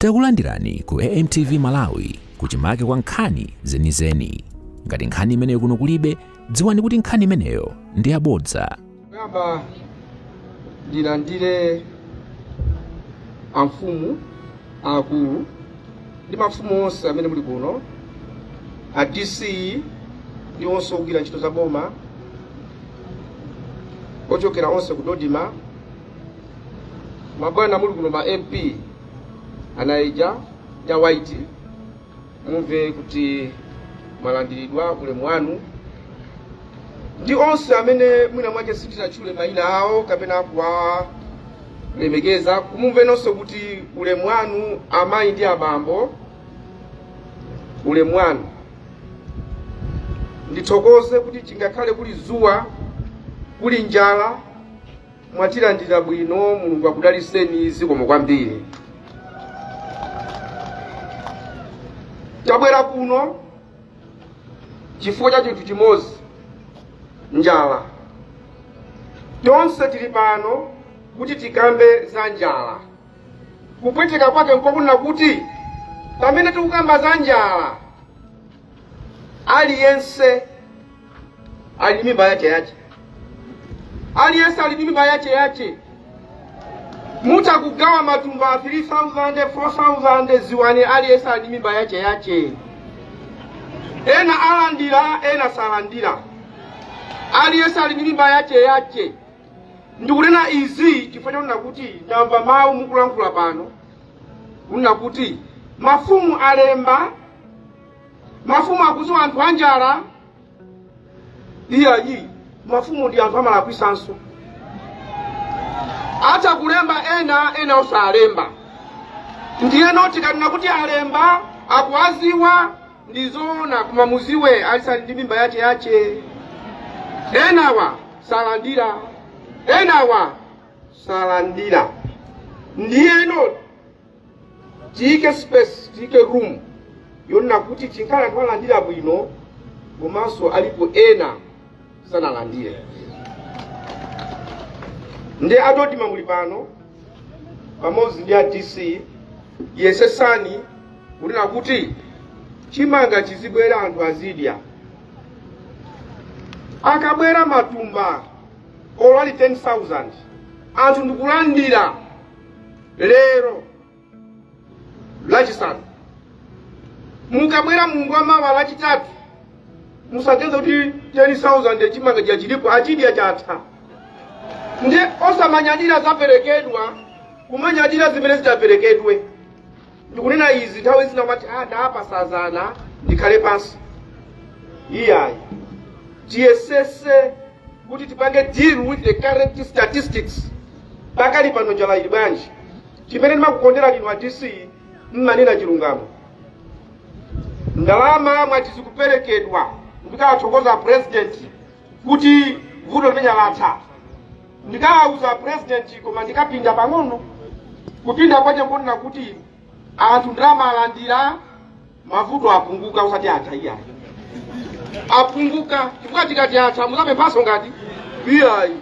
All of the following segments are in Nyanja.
Takulandirani ku AMTV Malawi kuchimake kwa nkhani zenizeni. Ngati nkhani imeneyo kuno kulibe, dziwani kuti nkhani imeneyo ndi yabodza. Kuyamba ndilandire amfumu akulu ndi mafumu onse amene muli kuno, a DC ndi onse ogwira ntchito za boma, ochokera onse ku Dodima, mabwana muli kuno ma MP anaija ya White, mumve kuti mwalandiridwa ulemu wanu, ndi onse amene mwina mwake sitinachule mayina awo kapena kuwalemekeza, kumumve nonse kuti ulemu wanu amayi ndi abambo, ulemu wanu. Ndithokoze kuti chingakhale kuli zuwa, kuli njala, mwatilandira bwino. Mulungu akudaliseni zikomo kwambiri. Tabwera kuno chifukwa cha chinthu chimodzi, njala. Tonse tili pano kuti tikambe za njala. Kupweteka kwake nkokunena kuti pamene tikukamba za njala, aliyense ali mimba yache. Aliyense ali mimba yache. Mutakugawa matumba 3,000, 4,000, ziwani aliyense ali mimba yache. Ena alandira, ena salandira. Aliyense ali mimba yache. Ndikunena izi chifukwa chonena kuti ndamva mawu mukulankhula pano kunena kuti mafumu alemba, mafumu akudziwa anthu anjala. Iyayi mafumu ndi anthu amalakwisanso. Acha kulemba ena osalemba. Ndiyeno tikanena kuti alemba akuwaziwa ndizoona, koma muziwe alisali ndi mimba yache. Enawa salandira, enawa salandira. Ndiyeno tiyike space, tiyike room yonena kuti chinkhala anthu alandira bwino, komanso alipo ena sanalandire. Ndi Adodima muli pano pamodzi ndi a DC, yesesani kunena kuti chimanga chizibwera anthu azidya. Akabwera matumba olali 10,000, anthu ndikulandira lero lachisanu. Mukabwera Mulungu amawa lachitatu, musagenza kuti 10,000 chimanga chilipo, achidya chatha. Ndi osamanyadira zaperekedwa, kumanyadira zimene zitaperekedwe. Ndikunena izi nthawi zina mati apa sazana ndikhale pansi. Iyayi tiyesese kuti tipange deal with the current statistics. Pakali pano njala ili bwanji. Chimene ndimakukondera lino a DC, mmanena chilungamo. Ndalama mwati zikuperekedwa, ndikawathokoza president kuti vuto limene latha. Ndikawuza president koma ndikapinda pang'ono. Kupinda kwaje nkonena kuti anthu ndalama alandira, mavuto apunguka usati atha. Iyayi apunguka chifukwa tikati atha muzape mphaso ngati iyayi.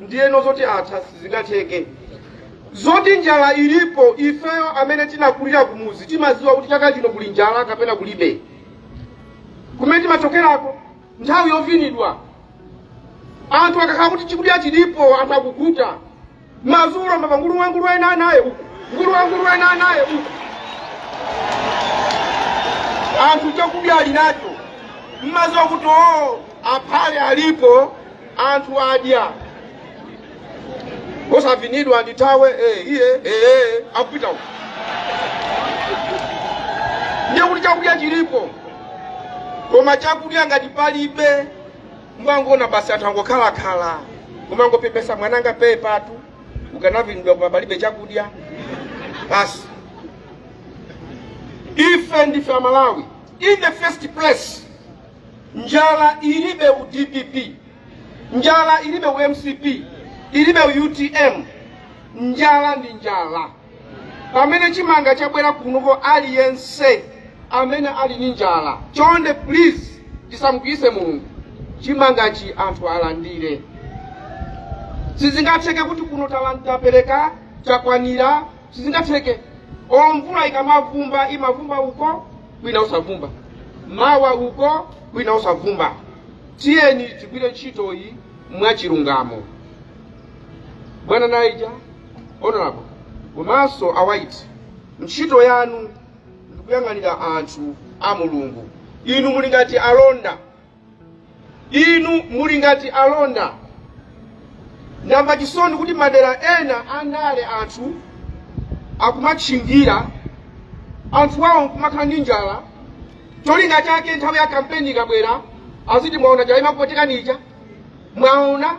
Ndiyeno zoti atha sizingatheke. Zoti njala ilipo, ifeyo amene tinakulira kumuzi timaziwa kuti chaka chino kuli njala kapena kulibe. Kumene timachokerako nthawi yovinidwa, anthu akakhala kuti chikudya chilipo anthu akukuta. Mazulu mapangulu wangulu ena naye uku, ngulu wangulu ena naye uku. Anthu chakudya ali nacho. Mmaziwa kuti aphale alipo, anthu adya. Osavinidwa ndithawe akupita uku. Ndiye kuti chakudya chilipo, koma chakudya ngati palibe, mwangona basi anthu angokhala. Kumangopepesa mwananga pepatu, ukanavinidwa koma palibe chakudya. Basi ife ndife Amalawi. In the first place, njala ilibe u DPP, njala ilibe u MCP, ilibe u UTM. Njala ndi njala. Pamene chimanga chabwera kuno aliyense amene ali ndi njala, chonde please tisamukise Mulungu, chimangachi anthu alandire. Sizingatheke kuti kuno tapereka chakwanira, sizingatheke. omvula ikamavumba imavumba uko wina usavumba, mawa uko wina usavumba. Tiyeni tigwire ntchito iyi mwachilungamo. Bwana Naija Honorable komanso awaiti, ntchito yanu ndikuyang'anira anthu a Mulungu. Inu muli ngati alonda, inu muli ngati alonda. Ndamva chisoni kuti madera ena andale anthu akumatchingira, anthu wawo nkumakhala ndi njala. Cholinga chake nthawi ya kampeni ikabwera aziti mwaona chaima kupotekanija, mwaona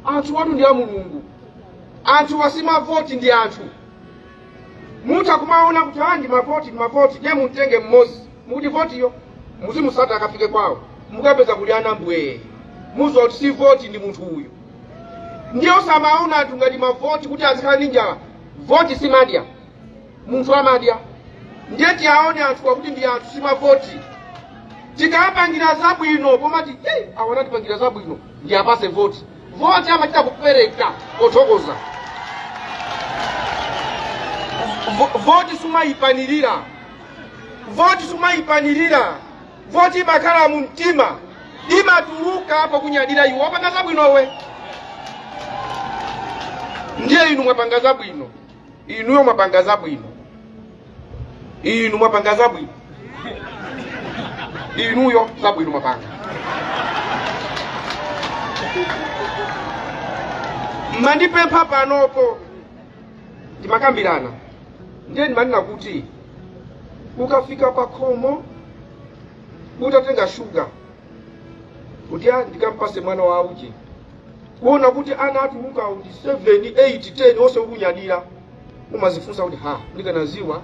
anthu wanu ndi a Mulungu, anthu wasimavoti ndi anthu. Mutha kumaona kuti ndi mavoti je mutenge mmozi mukuti votiyo muzimusata akafike kwawo mukapeza kuti anambwe muzo kuti si voti ndi munthu uyu. Ndiyo samaona anthu ngati mavoti kuti azikhala ndi njala. Voti si madya, munthu amadya. Ndiye tiaone anthu wakuti ndi anthu simavoti. Tikapangira zabwino pomati awana tipangira zabwino ndi apase voti. Voti amachita kupereka othokoza. Voti sumayipanirira, voti sumayipanirira, voti imakhala mu mtima, imatuluka apo kunyadira iwo wapanga zabwinowe. Ndiye inu mwapanga zabwino, inuyo mwapanga zabwino, inu mwapanga zabwino, inuyo zabwino mwapanga. Mandipempha panopo timakambirana. Ndiye ndimanena kuti ukafika pa khomo utatenga shuga kuti ndikampase mwana wa uji, kuona kuti ana atuluka kuti 7, 8, 10 onse ukunyadira, umazifunsa kuti ndikanaziwa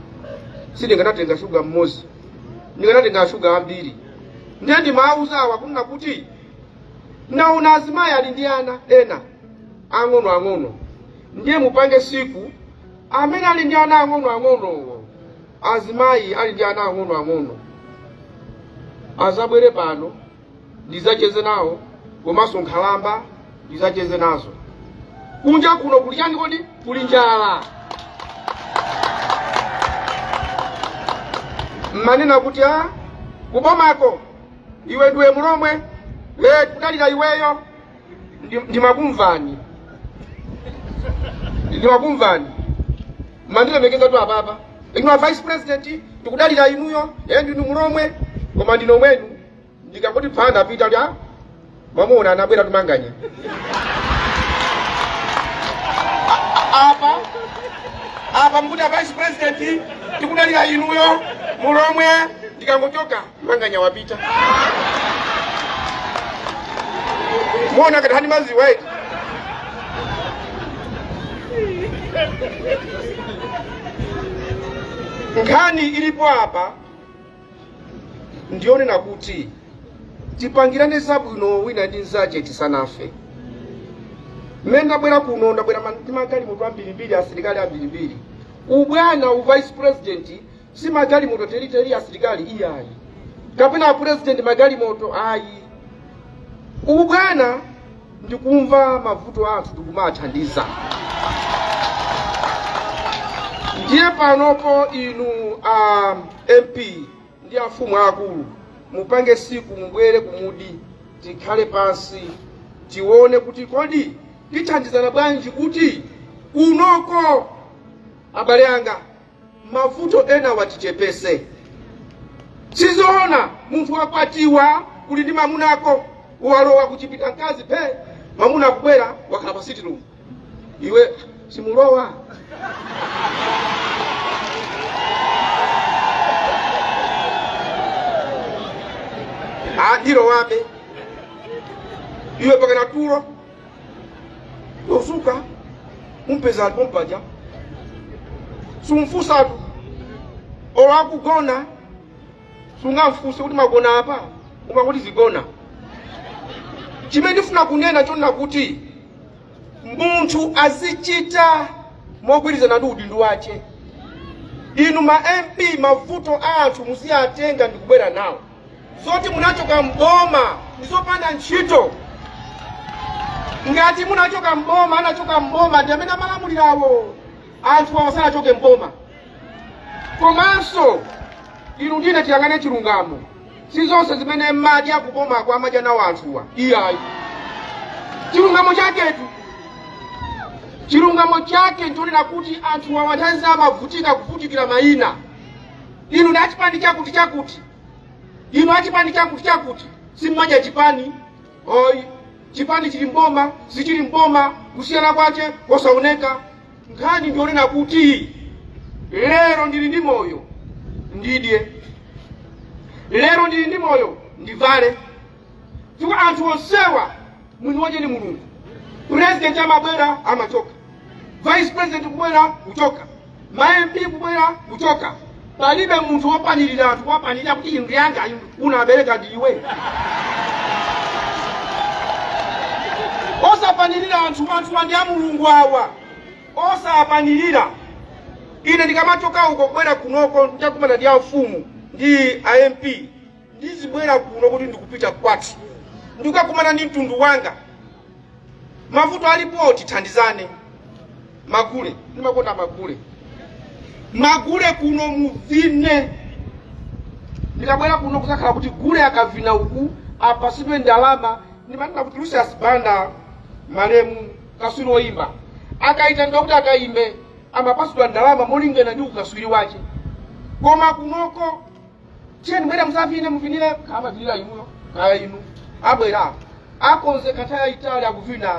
sindinganatenga shuga mmozi, ndinganatenga shuga ambiri. Ndiye ndimauzawa kunena kuti naona azimayi ali ndi ana ena ang'ono, ndiye mupange siku amene ali ndi ana ang'ono, azimayi ali ndi ana ang'ono, azabwere pano ndizacheze nawo, komanso nkhalamba ndizacheze nazo. Kunja kuno kuli chani kodi? Kuli njala. Manena kuti kubomako iwe ndiwe mulomwe, kudalira iweyo ndimakumvani. Mandile mekeza tu ababa. Inu vice president tikudalira inuyo, ndinu mulomwe, koma ndino mwenu ndikangoti phanda pita lya mamona anabwera tumanganya. Apa mkuti vice president tikudalira inuyo mulomwe, ndikangochoka manganya wapita. Muona kati hani mazi wait. Nkhani ilipo hapa ndione na kuti tipangirane zabwino wina ndi nzache tisanafe. Menda bwera kuno ndabwera magali moto ambiri asilikali ambiri. Ubwana u vice president si magali moto teri asilikali iyayi. Kapena president magali moto ayi. Ubwana ndikumva mavuto athu tikumathandiza. Ndiye panopo inu MP ndi afumu akulu mupange siku mubwere kumudi tikhale pansi tione kuti kodi tithandizana bwanji kuti unoko abale anga mavuto ena watichepese. Sizoona munthu wakwatiwa kuli ndi mamunako walowa kuchipita mkazi pe mamuna kubwera wakhala pa sitting room, iwe simulowa. Ndiro wabe iwe pakana tulo usuka umpeza alipompaja sumfusa tu olakugona sungamfuse kuti magona apa umakuti zigona. Chimene ndifuna kunena chona kuti munthu azichita mogwirizana ndi udindo wache. Inu ma MP mavuto anthu musiyatenga ndikubwera nawo. Zoti munachoka mboma ndizopanda ntchito. Ngati munachoka mboma anachoka mboma ndi amene amalamulirawo. Anthu awasanachoke mboma. Komanso inu ndine tiyang'ane chilungamo. Si zonse zimene madya kuboma kwa madya nawo anthuwa. Iyayi. Chilungamo chaketu. Chilungamo chake ntonena kuti anthu awatanza amavutika kuvutikira mayina. Inu ndi achipani chakuti. Inu achipani chakuti. Simmadya chipani. Oyi. Chipani chili mboma, sichili mboma, kusiyana kwache kosaoneka. Nkhani ndionena kuti lero ndili ndi moyo ndidye. Lero ndili ndi moyo ndivale. Chifukwa anthu onsewa mwini wache ni Mulungu. President amabwera amachoka. Vice President kubwera kuchoka. Ma-MP kubwera kuchoka. Palibe munthu wopanilira anthu wopanilira kuti inu yanga unabereka ndiwe. Osapanilira anthu ndi a Mulungu awa. Osapanilira. Ine ndikamachoka uko kubwera kunoko ndakumana ndi aufumu ndi AMP. Ndizibwera kuno kuti ndikupita kwathu. Ndikakumana ndi mtundu wanga. Mavuto alipo tithandizane. Magule, ndimakonda magule. Magule kuno muvine. Ndikabwera kuno kusakhala kuti gule akavina uku apasibe ndalama. Ndimanena kuti Lucius Banda malemu kaswiri oyimba. Akaita kuti akaimbe amapasudwa ndalama molingana ndi ukaswiri wache. Koma kunoko cheni mwera muzavine muvinire kama vinira inuyo kaya inu. Abwera akonze kataya Italia kuvina.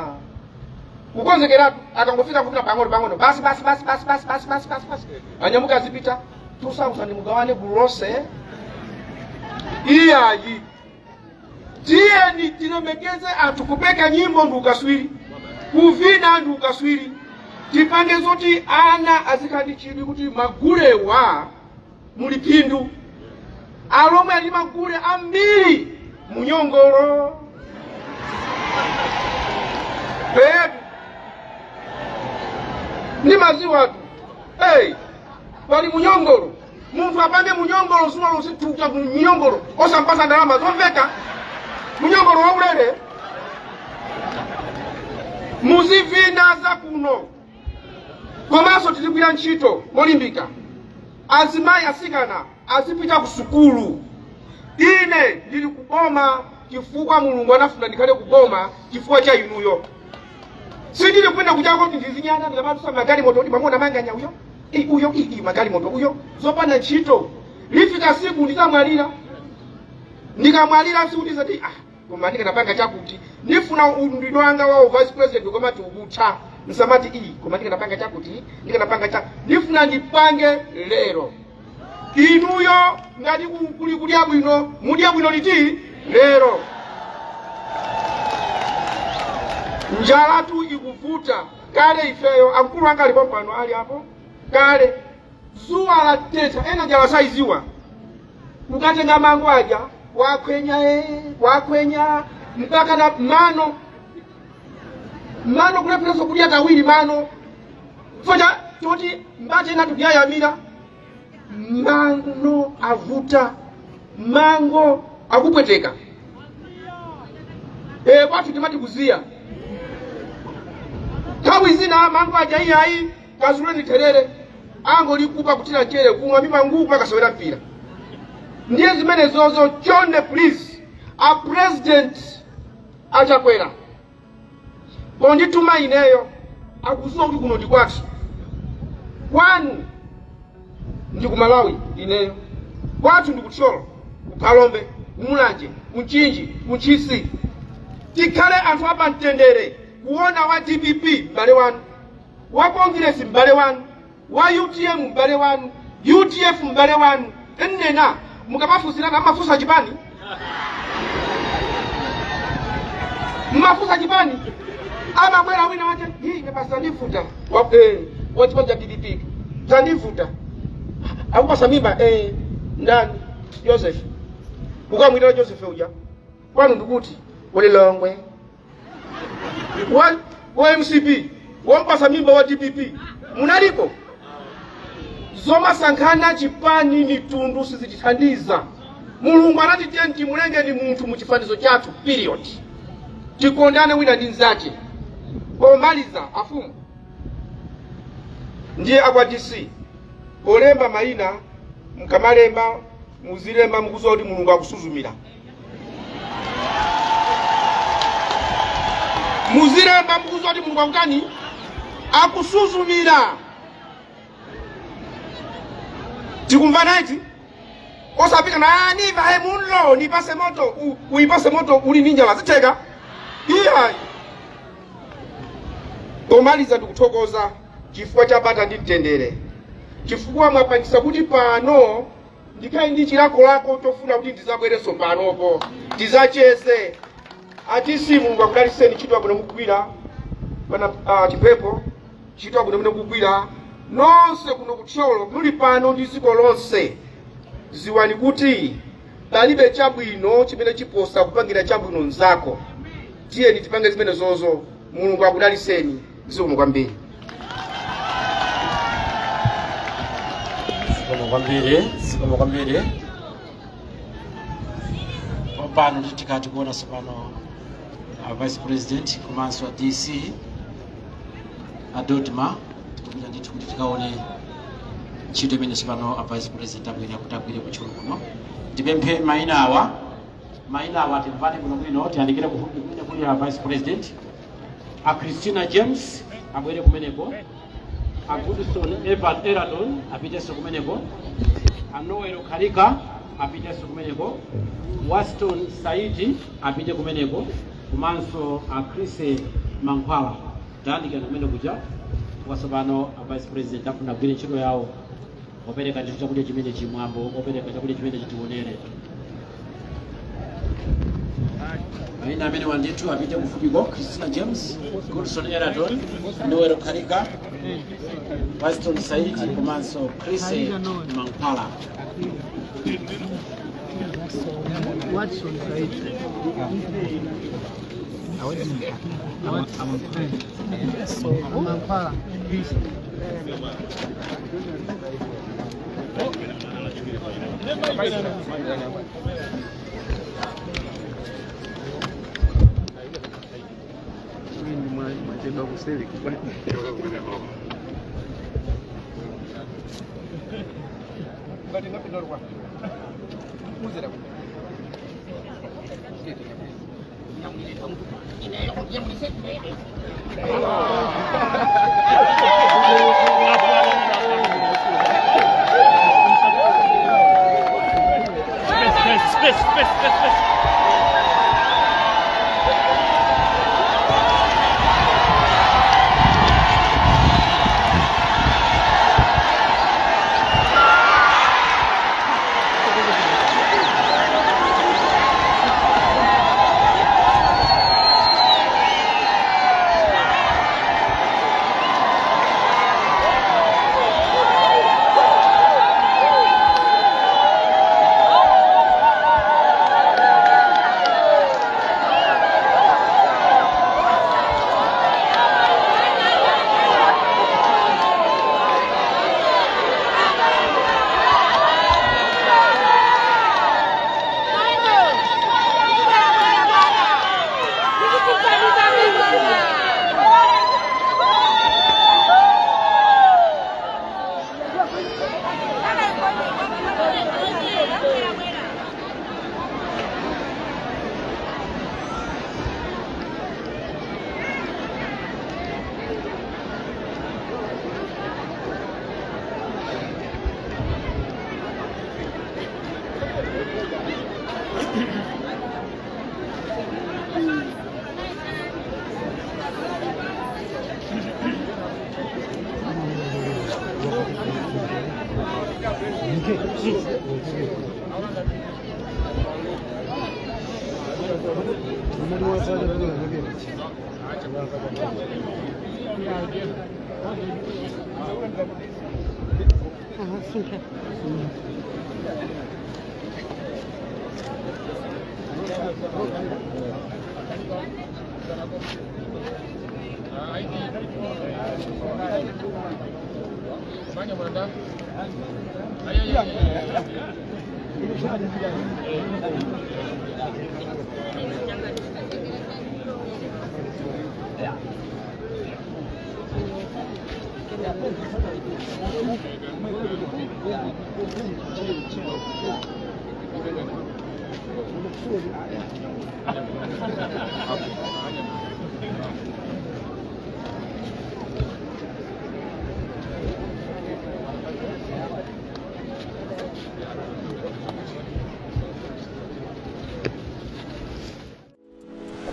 Ukonzekeratu akangofika kuvina pang'ono basi. Anyamuka zipita tusakuza ndimugawane bulose. Iyayi. Tiyeni tinomekeze anthu kupeka nyimbo ndi ukaswiri. Kuvina ndi ukaswiri. Tipange zoti ana azikadi chidwi kuti magulewa muli phindu. Alomwe ali magule ambiri munyongolo. Ni maziwa tu. Pali munyongolo. Munthu apange munyongolo suwa lonse tuta munyongolo. Osampasa ndalama zomveka. Munyongolo wa ulere. Muzivina za kuno. Komanso tilikuya ntchito molimbika. Azimayi asikana azipita ku sukulu. Ine ndili kuboma chifukwa Mulungu anafuna ndikhale kuboma chifukwa cha inuyo. Sindili kwenda kuchako kuti ndizinyana ndikapatusa magali moto kuti pamona manganya uyo. Uyo magali moto uyo. Zopanda ntchito. Lifika siku ndizamwalira. Ndikamwalira siku ndizati koma ndikanapanga chakuti. Ndifuna undino wanga wa Vice President koma tiubutha. Msamati koma ndikanapanga chakuti. Ndifuna ndipange lero. Inuyo ngati kuli bwino, mudya bwino liti lero. Njala tu ikuvuta. Kale ifeyo amkulu wanga alipo pano ali hapo. Kale zuwa la teta ena njala saiziwa. Mukatenga mango aja wakwenya mpaka na mano kule preso kulia kawili mano. Foja choti mbate na tukia yamira. Mango avuta. Mango akupweteka. Watu timati kuzia. Kawi zina mango ajayi hai kazuleni terere. Ango likupa kutila chere kumwa mima ngupa kasawela mpira. Ndiye zimene zozo chonde please. A president achakwera. Bondi tuma ineyo akusuwa kuti kuno ndikwatu. Kwanu ndi ku Malawi ineyo. Kwatu ndi kucholo, kupalombe, kumulanje, kunchinji, kunchisi. Tikhale anthu apa mtendere. Kuona wa DPP mbale wanu, wa Congress mbale wanu, wa UTM mbale wanu, UTF mbale wanu. Ennena mukapafusirana mafusa chipani. Mafusa chipani. Ama mwela wina wache ngepasa ndifuta. Wachipanja DPP. Tandifuta. Akupasa mimba ndani Joseph. Ukamwita Joseph uja. Kwanu ndukuti Lilongwe. Wa MCP. Wampasa mimba wa DPP. Munaliko. Zoma sankana chipani ni tundu sizitithandiza. Mulungu anatitenti mulenge ni muntu muchifanizo chatu period. Tikondane wina ndi nzake. Pomaliza afumu. Ndiye akwa DC. olemba mayina mkamalemba muzilemba mukuza kuti Mulungu akusuzumira. Muzilemba mukuza kuti Mulungu akutani akusuzumira. Tikumvana iti? Osapika na niva he munlo nipase moto uipase moto uli ninja waziteka. Iya. Tomaliza ndikuthokoza chifukwa chabata ndi mtendere. Chifukwa mwapangisa kuti pano ndikai ndi chilako lako tofuna kuti ndizabwereso panopo. Tizacheze. Atisi Mulungu akudaliseni chitwa bwino mukugwira. Pana chipepo chitwa bwino mukugwira. Nonse kuno kuthyolo muli pano ndi dziko lonse. Ziwani kuti palibe chabwino chimene chiposa kupangira chabwino nzako. Tiyeni tipange zimene zozo. Mulungu akudaliseni. Zikomo kwambiri. Zikomo kwambiri. Pano tikati kuona sopano Vice President komanso DC Adodma tikuja ndithu kuti tikaone ntchito imene sopano Vice President akugwira kutcholo kuno. Tipemphe mayina awa timvane bwino tiyandikire kufupi kumene kuli Vice President. Christina James abwere kumeneko. Goodson Evan Eradon apiteso kumeneko. Noel Karika apiteso kumeneko. Waston Saidi apite kumeneko. Komanso Chris Mankwala tayandikira kumene kuja wasopano Vice President afuna kugwira ntchito yawo opereka ndithu chakudya chimene chimwambo opereka chakudya chimene chitionere. Mayina amene wandithu apite kufupiko Christina James, Goodson Eradon, Noel Karika, Waston Saidi komanso Chris Mankwala. Watson Saidi. Mankwala.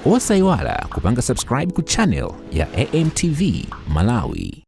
Osaiwala kupanga subscribe ku channel ya AMTV Malawi.